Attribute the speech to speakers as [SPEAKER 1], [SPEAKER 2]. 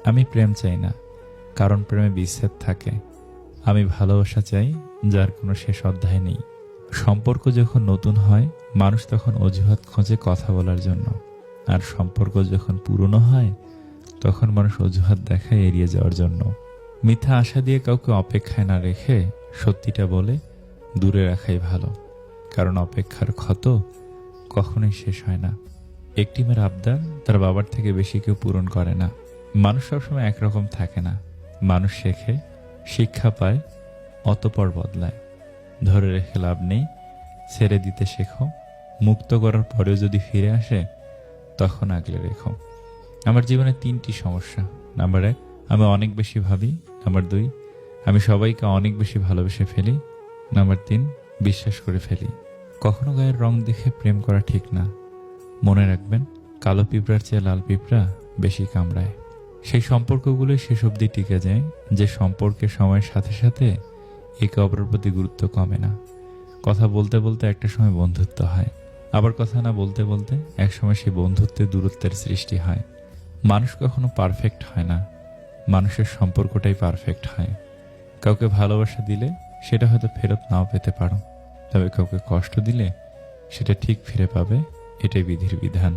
[SPEAKER 1] আমি প্রেম চাই না, কারণ প্রেমে বিচ্ছেদ থাকে। আমি ভালোবাসা চাই, যার কোনো শেষ অধ্যায় নেই। সম্পর্ক যখন নতুন হয়, মানুষ তখন অজুহাত খোঁজে কথা বলার জন্য। আর সম্পর্ক যখন পুরনো হয়, তখন মানুষ অজুহাত দেখায় এড়িয়ে যাওয়ার জন্য। মিথ্যা আশা দিয়ে কাউকে অপেক্ষায় না রেখে সত্যিটা বলে দূরে রাখাই ভালো, কারণ অপেক্ষার ক্ষত কখনোই শেষ হয় না। একটি মেয়ের আবদার তার বাবার থেকে বেশি কেউ পূরণ করে না। মানুষ সবসময় একরকম থাকে না। মানুষ শেখে, শিক্ষা পায়, অতপর বদলায়। ধরে রেখে লাভ নেই, ছেড়ে দিতে শেখো। মুক্ত করার পরেও যদি ফিরে আসে, তখন আগলে রেখো। আমার জীবনে 3টি সমস্যা। নাম্বার 1, আমি অনেক বেশি ভাবি। নাম্বার 2, আমি সবাইকে অনেক বেশি ভালোবেসে ফেলি। নাম্বার 3, বিশ্বাস করে ফেলি। কখনো গায়ের রং দেখে প্রেম করা ঠিক না। মনে রাখবেন, কালো পিঁপড়ার চেয়ে লাল পিঁপড়া বেশি কামড়ায়। সেই সম্পর্কগুলোই শেষ অবধি টিকে যায়, যে সম্পর্কের সময়ের সাথে সাথে একে অপরের প্রতি গুরুত্ব কমে না। কথা বলতে বলতে একটা সময় বন্ধুত্ব হয়, আবার কথা না বলতে বলতে একসময় সেই বন্ধুত্বে দূরত্বের সৃষ্টি হয়। মানুষ কখনো পারফেক্ট হয় না, মানুষের সম্পর্কটাই পারফেক্ট হয়। কাউকে ভালোবাসা দিলে সেটা হয়তো ফেরত নাও পেতে পারো, তবে কাউকে কষ্ট দিলে সেটা ঠিক ফিরে পাবে। এটাই বিধির বিধান।